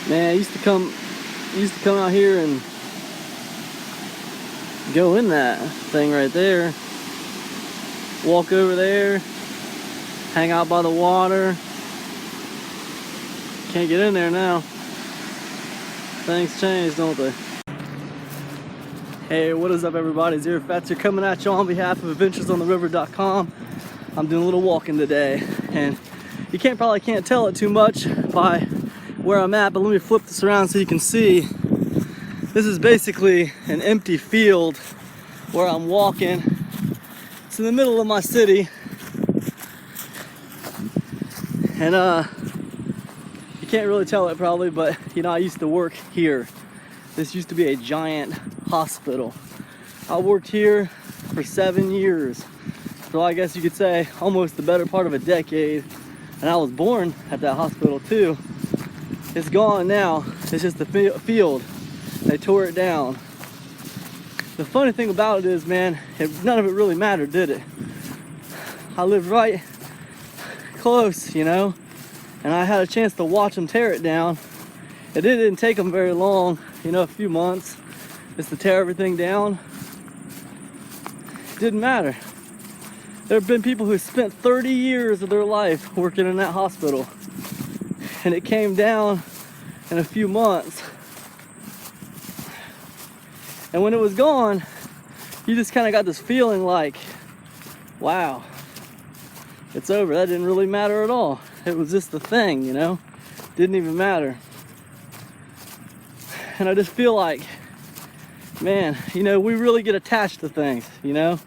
Man, I used to come out here and go in that thing right there. Walk over there, hang out by the water. Can't get in there now. Things changed, don't they? Hey, what is up, everybody? Zero Fats here, coming at you on behalf of adventuresontheriver.com. I'm doing a little walking today, and you probably can't tell it too much by where I'm at, but let me flip this around so you can see. This is basically an empty field where I'm walking. It's in the middle of my city, and you can't really tell it probably, but you know, I used to work here. This used to be a giant hospital. I worked here for 7 years, so I guess you could say almost the better part of a decade, and I was born at that hospital too. It's gone now. It's just a field. They tore it down. The funny thing about it is, man, none of it really mattered, did it? I lived right close, you know, and I had a chance to watch them tear it down. It didn't take them very long, you know, a few months, just to tear everything down. It didn't matter. There have been people who spent 30 years of their life working in that hospital, and it came down in a few months. And when it was gone, you just kind of got this feeling like, wow, it's over. That didn't really matter at all. It was just a thing, you know? Didn't even matter. And I just feel like, man, you know, we really get attached to things, you know?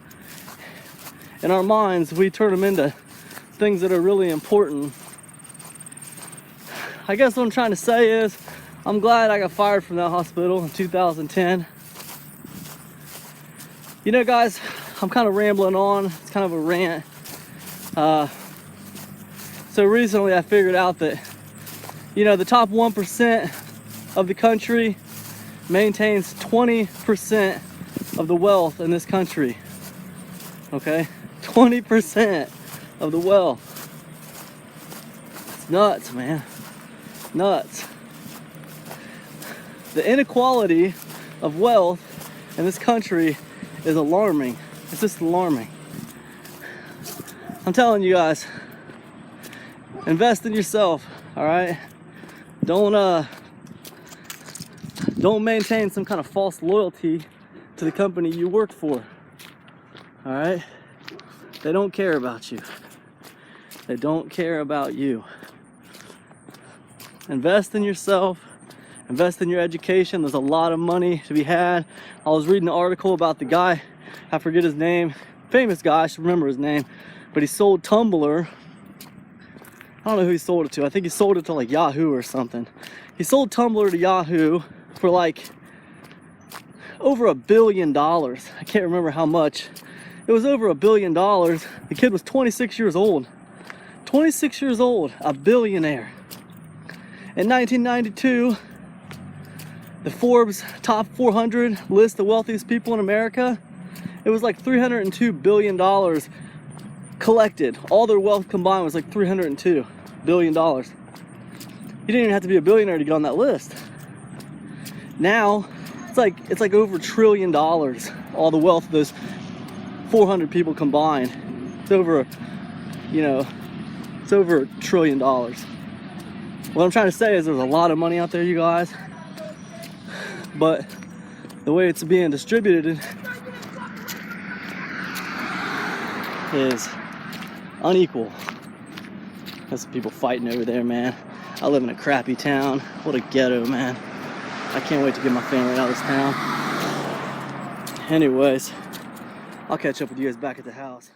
In our minds, we turn them into things that are really important. I guess what I'm trying to say is, I'm glad I got fired from that hospital in 2010. You know, guys, I'm kind of rambling on. It's kind of a rant. So recently I figured out that, you know, the top 1% of the country maintains 20% of the wealth in this country. Okay? 20% of the wealth. It's nuts, man. Nuts. The inequality of wealth in this country is alarming. It's just alarming. I'm telling you guys, invest in yourself, all right? Don't maintain some kind of false loyalty to the company you work for, all right? They don't care about you. They don't care about you. Invest in yourself. Invest in your education. There's a lot of money to be had. I was reading an article about the guy, I forget his name, famous guy, I should remember his name, but he sold Tumblr. I don't know who he sold it to. I think he sold it to like Yahoo or something. He sold Tumblr to Yahoo for like over $1 billion. I can't remember how much. It was over $1 billion. The kid was 26 years old. 26 years old, a billionaire. In 1992, the Forbes top 400 list of wealthiest people in America, it was like $302 billion collected. All their wealth combined was like $302 billion. You didn't even have to be a billionaire to get on that list. Now, it's like over $1 trillion, all the wealth of those 400 people combined. It's over, you know, it's over $1 trillion. What I'm trying to say is there's a lot of money out there, you guys, but the way it's being distributed is unequal. There's some people fighting over there, man. I live in a crappy town. What a ghetto, man. I can't wait to get my family out of this town. Anyways, I'll catch up with you guys back at the house.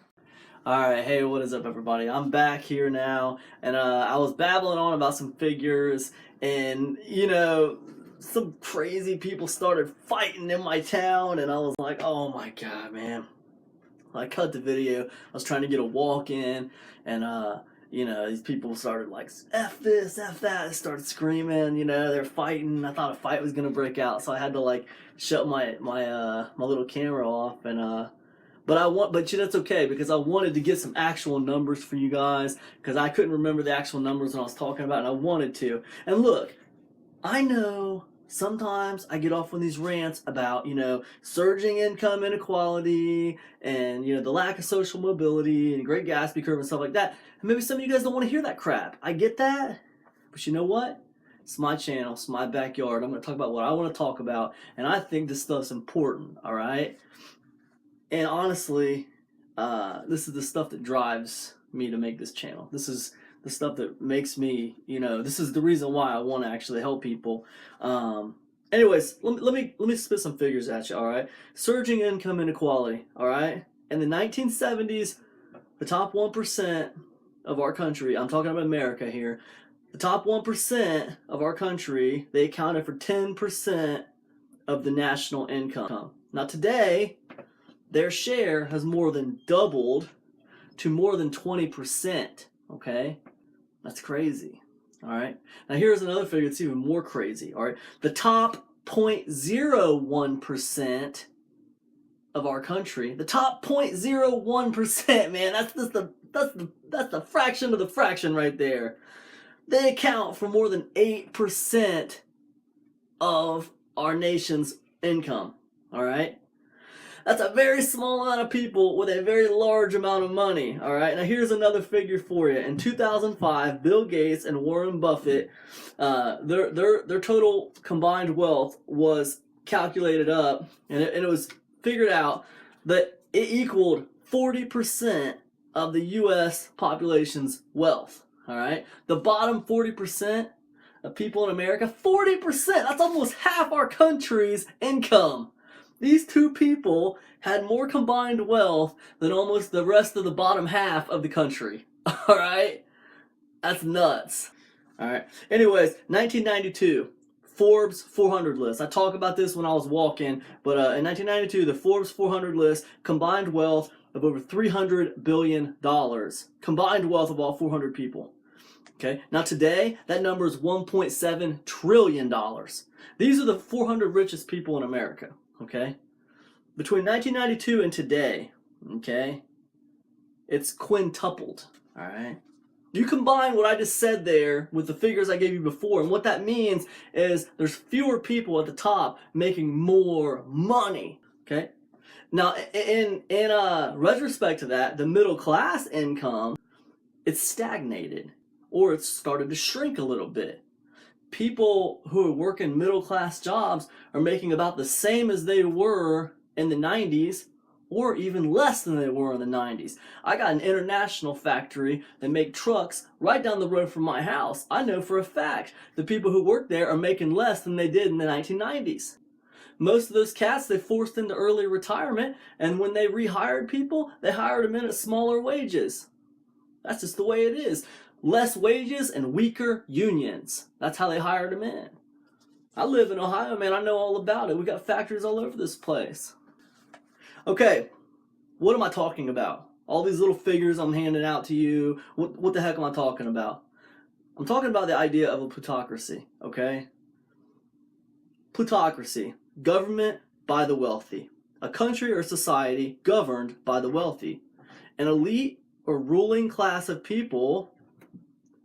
Alright, hey, what is up, everybody? I'm back here now, and I was babbling on about some figures, and, you know, some crazy people started fighting in my town, and I was like, oh my god, man. I cut the video. I was trying to get a walk in, and you know, these people started like, F this, F that. They started screaming, you know, they're fighting. I thought a fight was gonna break out, so I had to like shut my little camera off, and but that's okay, because I wanted to get some actual numbers for you guys, because I couldn't remember the actual numbers when I was talking about it, and I wanted to. And look, I know sometimes I get off on these rants about, surging income inequality and, the lack of social mobility and Great Gatsby curve and stuff like that. And maybe some of you guys don't want to hear that crap. I get that. But you know what? It's my channel. It's my backyard. I'm going to talk about what I want to talk about. And I think this stuff's important, all right? And honestly, this is the stuff that drives me to make this channel. This is the stuff that makes me, this is the reason why I want to actually help people. Anyways, let me spit some figures at you, all right? Surging income inequality, all right? In the 1970s, the top 1% of our country, I'm talking about America here, the top 1% of our country, they accounted for 10% of the national income. Now today, their share has more than doubled to more than 20%, okay? That's crazy, all right? Now here's another figure that's even more crazy, all right? The top 0.01% of our country, the top 0.01%, man, that's the fraction of the fraction right there. They account for more than 8% of our nation's income, all right? That's a very small amount of people with a very large amount of money, all right? Now here's another figure for you. In 2005, Bill Gates and Warren Buffett, their total combined wealth was calculated up, and it was figured out that it equaled 40% of the U.S. population's wealth, all right? The bottom 40% of people in America, 40%, that's almost half our country's income. These two people had more combined wealth than almost the rest of the bottom half of the country. All right? That's nuts. All right. Anyways, 1992, Forbes 400 list. I talk about this when I was walking, but in 1992, the Forbes 400 list, combined wealth of over $300 billion. Combined wealth of all 400 people. Okay? Now today, that number is $1.7 trillion. These are the 400 richest people in America. Okay? Between 1992 and today, okay, it's quintupled, all right? You combine what I just said there with the figures I gave you before, and what that means is there's fewer people at the top making more money, okay? Now, in retrospect to that, the middle class income, it's stagnated, or it's started to shrink a little bit. People who are working middle class jobs are making about the same as they were in the 90s, or even less than they were in the 90s. I got an international factory that make trucks right down the road from my house. I know for a fact the people who work there are making less than they did in the 1990s. Most of those cats they forced into early retirement, and when they rehired people, they hired them in at smaller wages. That's just the way it is. Less wages and weaker unions. That's how they hired them in. I live in Ohio, man. I know all about it. We got factories all over this place. Okay, what am I talking about? All these little figures I'm handing out to you. What the heck am I talking about? I'm talking about the idea of a plutocracy, okay? Plutocracy. Government by the wealthy. A country or society governed by the wealthy. An elite or ruling class of people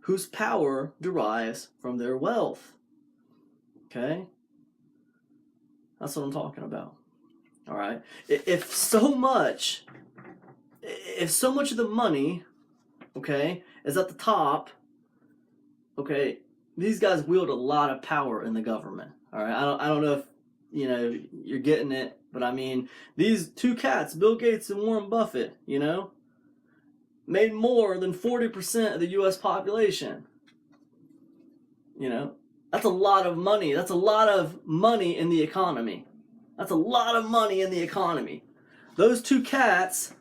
whose power derives from their wealth. Okay? That's what I'm talking about. All right? If so much of the money, okay, is at the top, okay, these guys wield a lot of power in the government. All right? I don't know if, you're getting it, but I mean, these two cats, Bill Gates and Warren Buffett, made more than 40% of the U.S. population. That's a lot of money. That's a lot of money in the economy. That's a lot of money in the economy. Those two cats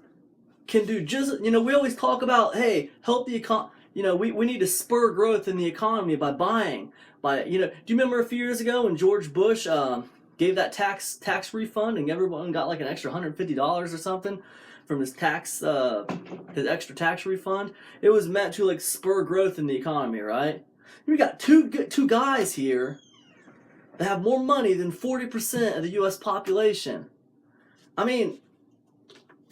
can do just, we always talk about, hey, help the economy. We need to spur growth in the economy by buying. Do you remember a few years ago when George Bush gave that tax refund and everyone got like an extra $150 or something from his extra tax refund? It was meant to like spur growth in the economy, right? We got two guys here that have more money than 40% of the U.S. population. I mean,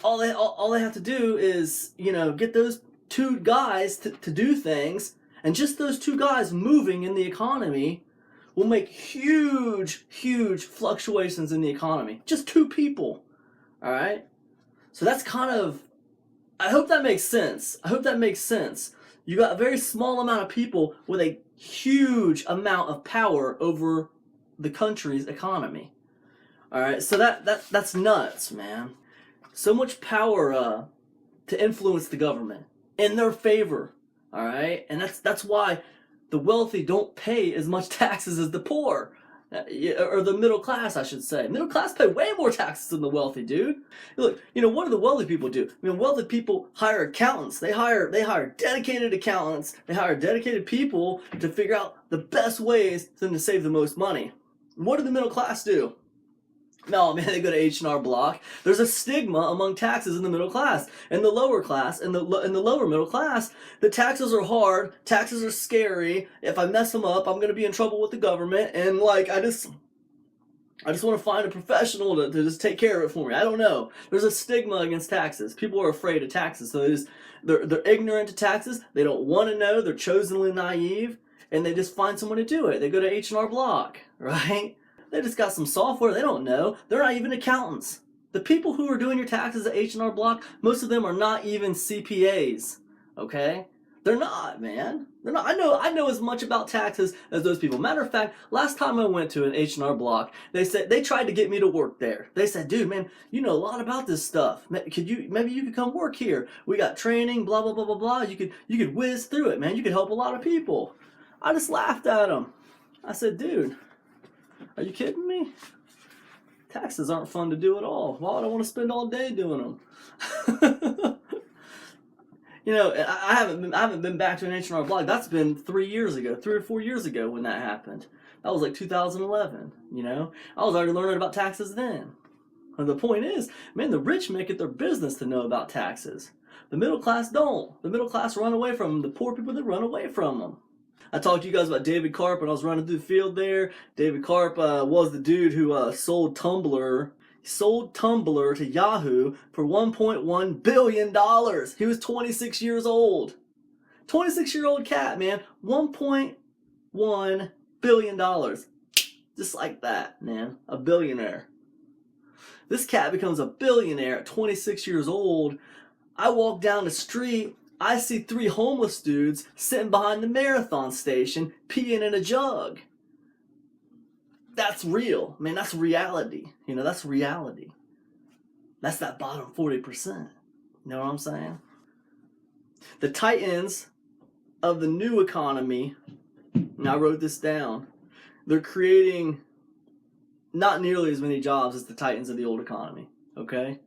all they have to do is, get those two guys to do things, and just those two guys moving in the economy will make huge, huge fluctuations in the economy. Just 2 people, all right? So that's kind of, I hope that makes sense. I hope that makes sense. You got a very small amount of people with a huge amount of power over the country's economy. All right, so that's nuts, man. So much power to influence the government in their favor. All right, and that's why the wealthy don't pay as much taxes as the poor, or the middle class, I should say. Middle class pay way more taxes than the wealthy, dude. Look, what do the wealthy people do? Wealthy people hire accountants. They hire dedicated accountants. They hire dedicated people to figure out the best ways for them to save the most money. What do the middle class do? No, man, they go to H&R Block. There's a stigma among taxes in the middle class. In the lower class, in the lower middle class, the taxes are hard, taxes are scary. If I mess them up, I'm going to be in trouble with the government. And, I just want to find a professional to just take care of it for me. I don't know. There's a stigma against taxes. People are afraid of taxes. So they're ignorant to taxes. They don't want to know. They're chosenly naive. And they just find someone to do it. They go to H&R Block, right? They just got some software. They don't know. They're not even accountants. The people who are doing your taxes at H&R Block, most of them are not even CPAs. Okay? They're not, man. They're not. I know as much about taxes as those people. Matter of fact, last time I went to an H&R Block, they tried to get me to work there. They said, "Dude, man, you know a lot about this stuff. Maybe you could come work here. We got training, blah blah blah blah blah. You could whiz through it, man. You could help a lot of people." I just laughed at them. I said, "Dude, are you kidding me? Taxes aren't fun to do at all. Why would I want to spend all day doing them?" I haven't been back to an H&R Block. That's been 3 or 4 years ago when that happened. That was like 2011. I was already learning about taxes then. And the point is, man, the rich make it their business to know about taxes. The middle class don't. The middle class run away from them. The poor people, they run away from them. I talked to you guys about David Karp when I was running through the field there. David Karp was the dude who sold Tumblr. He sold Tumblr to Yahoo for $1.1 billion. He was 26 years old. 26-year-old cat, man. $1.1 billion. Just like that, man. A billionaire. This cat becomes a billionaire at 26 years old. I walk down the street. I see 3 homeless dudes sitting behind the marathon station peeing in a jug. That's real. Man, that's reality. That's reality. That's that bottom 40%. You know what I'm saying? The titans of the new economy, and I wrote this down, they're creating not nearly as many jobs as the titans of the old economy. Okay?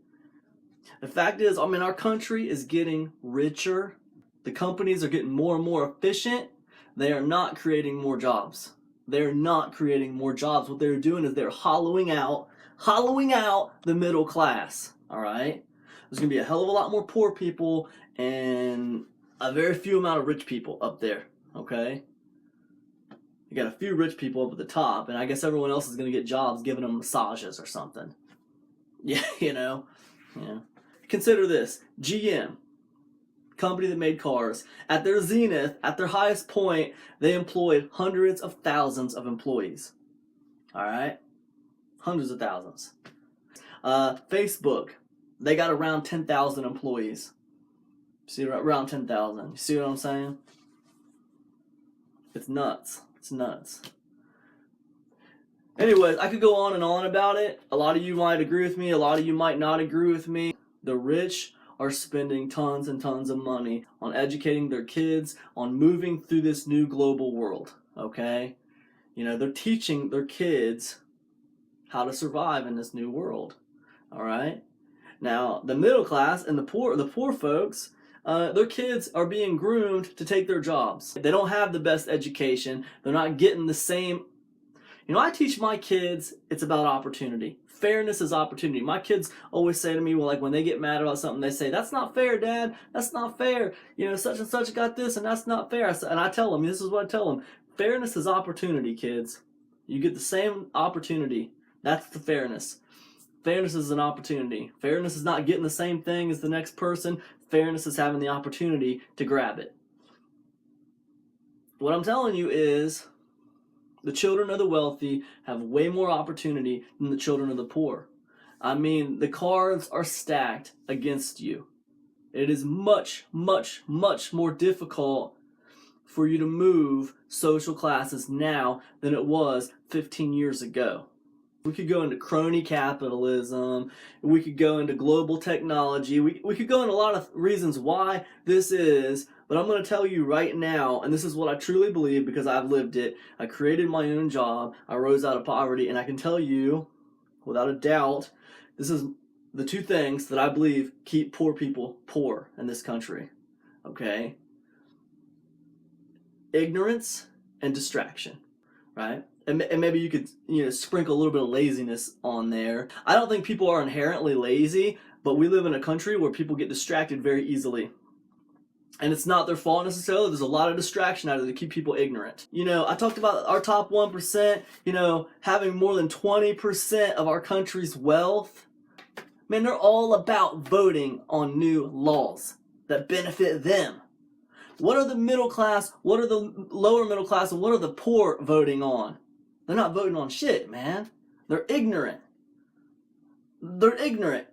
The fact is, our country is getting richer. The companies are getting more and more efficient. They are not creating more jobs. They're not creating more jobs. What they're doing is they're hollowing out the middle class. All right? There's going to be a hell of a lot more poor people and a very few amount of rich people up there. Okay? You got a few rich people up at the top, and I guess everyone else is going to get jobs giving them massages or something. Yeah, Yeah. Consider this. GM, company that made cars, at their zenith, at their highest point, they employed hundreds of thousands of employees. All right? Hundreds of thousands. Facebook, they got around 10,000 employees. See, around 10,000. You see what I'm saying? It's nuts. It's nuts. Anyways, I could go on and on about it. A lot of you might agree with me. A lot of you might not agree with me. The rich are spending tons and tons of money on educating their kids, on moving through this new global world, okay? They're teaching their kids how to survive in this new world, all right? Now, the middle class and the poor folks, their kids are being groomed to take their jobs. They don't have the best education. They're not getting the same. I teach my kids it's about opportunity. Fairness is opportunity. My kids always say to me, when they get mad about something, they say, "That's not fair, Dad. That's not fair. Such and such got this, and that's not fair." And I tell them, this is what I tell them. Fairness is opportunity, kids. You get the same opportunity. That's the fairness. Fairness is an opportunity. Fairness is not getting the same thing as the next person. Fairness is having the opportunity to grab it. What I'm telling you is, The children of the wealthy have way more opportunity than the children of the poor. I mean, the cards are stacked against you. It is much, much, much more difficult for you to move social classes now than it was 15 years ago. We could go into crony capitalism, we could go into global technology, we could go into a lot of reasons why this is, but I'm going to tell you right now, and this is what I truly believe because I've lived it. I created my own job, I rose out of poverty, and I can tell you, without a doubt, this is the two things that I believe keep poor people poor in this country, okay? Ignorance and distraction, right? And maybe you could, sprinkle a little bit of laziness on there. I don't think people are inherently lazy, but we live in a country where people get distracted very easily. And it's not their fault necessarily. There's a lot of distraction out there to keep people ignorant. I talked about our top 1%, having more than 20% of our country's wealth. Man, they're all about voting on new laws that benefit them. What are the middle class, what are the lower middle class, and what are the poor voting on? They're not voting on shit, man. They're ignorant. They're ignorant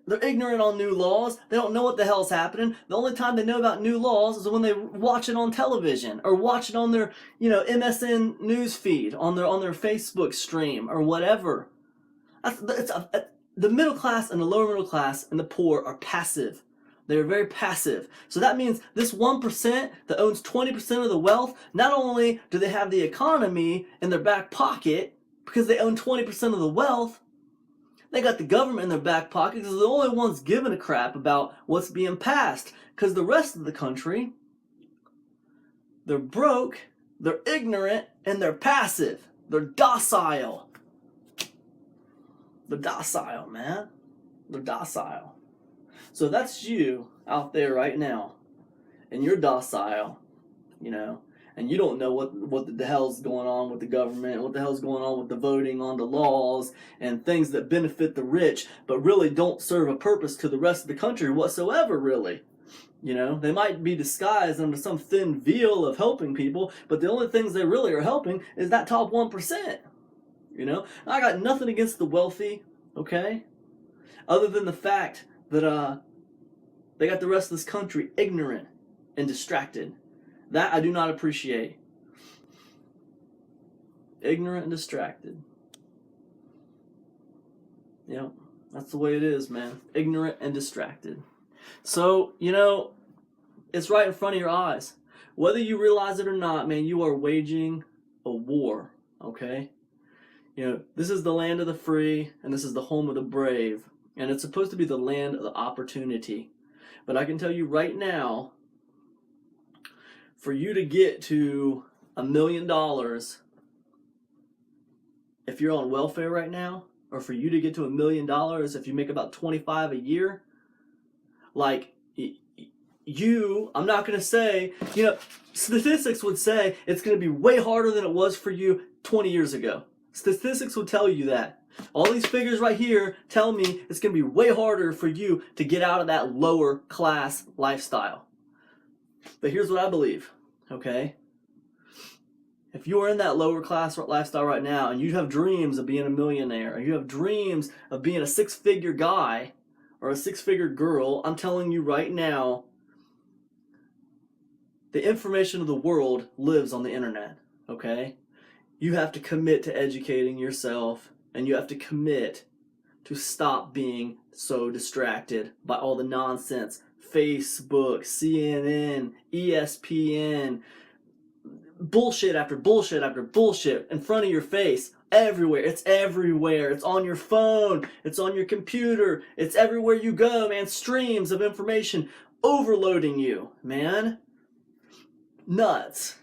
on new laws. They don't know what the hell's happening. The only time they know about new laws is when they watch it on television or watch it on their, MSN news feed, on their Facebook stream or whatever. The middle class and the lower middle class and the poor are passive. They're very passive. So that means this 1% that owns 20% of the wealth, not only do they have the economy in their back pocket because they own 20% of the wealth, they got the government in their back pocket because they're the only ones giving a crap about what's being passed. Because the rest of the country, they're broke, they're ignorant, and they're passive. They're docile. They're docile, man. They're docile. So that's you out there right now, and you're docile, and you don't know what the hell's going on with the government, what the hell's going on with the voting on the laws and things that benefit the rich, but really don't serve a purpose to the rest of the country whatsoever, really. They might be disguised under some thin veil of helping people, but the only things they really are helping is that top 1%. I got nothing against the wealthy, okay? Other than the fact that they got the rest of this country ignorant and distracted. That I do not appreciate. Ignorant and distracted. Yep, that's the way it is, man. Ignorant and distracted. So, it's right in front of your eyes. Whether you realize it or not, man, you are waging a war, okay? This is the land of the free, and this is the home of the brave. And it's supposed to be the land of the opportunity. But I can tell you right now, for you to get to $1 million, if you're on welfare right now, or for you to get to $1 million if you make about 25 a year, I'm not going to say, statistics would say it's going to be way harder than it was for you 20 years ago. Statistics will tell you that. All these figures right here tell me it's going to be way harder for you to get out of that lower class lifestyle. But here's what I believe, okay? If you are in that lower class lifestyle right now and you have dreams of being a millionaire, or you have dreams of being a 6-figure guy or a 6-figure girl, I'm telling you right now, the information of the world lives on the internet, okay? You have to commit to educating yourself, and you have to commit to stop being so distracted by all the nonsense. Facebook, CNN, ESPN, bullshit after bullshit after bullshit in front of your face. Everywhere. It's everywhere. It's on your phone. It's on your computer. It's everywhere you go, man. Streams of information overloading you, man. Nuts.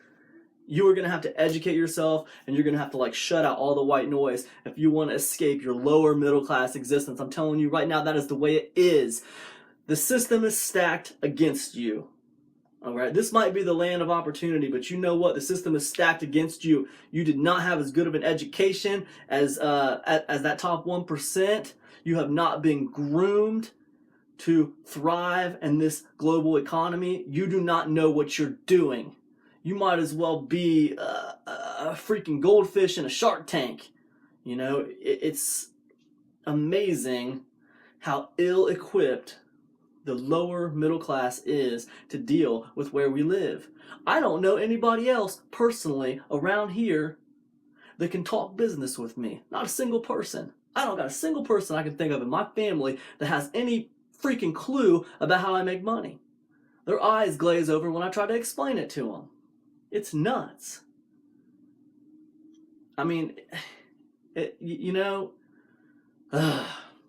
You are going to have to educate yourself, and you're going to have to shut out all the white noise if you want to escape your lower middle class existence. I'm telling you right now, that is the way it is. The system is stacked against you. All right, this might be the land of opportunity, but you know what? The system is stacked against you. You did not have as good of an education as that top 1%. You have not been groomed to thrive in this global economy. You do not know what you're doing. You might as well be a a freaking goldfish in a shark tank. You know, it's amazing how ill-equipped the lower middle class is to deal with where we live. I don't know anybody else personally around here that can talk business with me. Not a single person. I don't got a single person I can think of in my family that has any freaking clue about how I make money. Their eyes glaze over when I try to explain it to them. It's nuts. I mean, you know,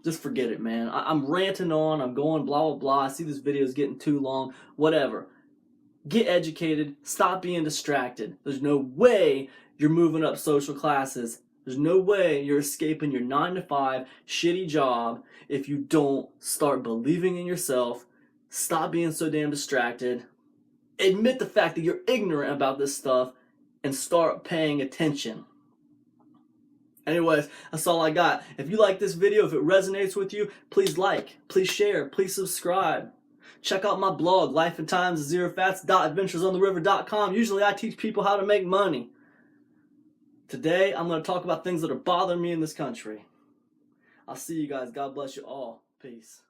just forget it, man. I'm ranting on, I'm going blah, blah, blah. I see this video is getting too long, whatever. Get educated, stop being distracted. There's no way you're moving up social classes. There's no way you're escaping your 9-to-5 shitty job if you don't start believing in yourself, stop being so damn distracted, admit the fact that you're ignorant about this stuff, and start paying attention. Anyways, that's all I got. If you like this video, if it resonates with you, please like, please share, please subscribe. Check out my blog, lifeandtimes.zerofats.adventuresontheriver.com. Usually I teach people how to make money. Today, I'm going to talk about things that are bothering me in this country. I'll see you guys. God bless you all. Peace.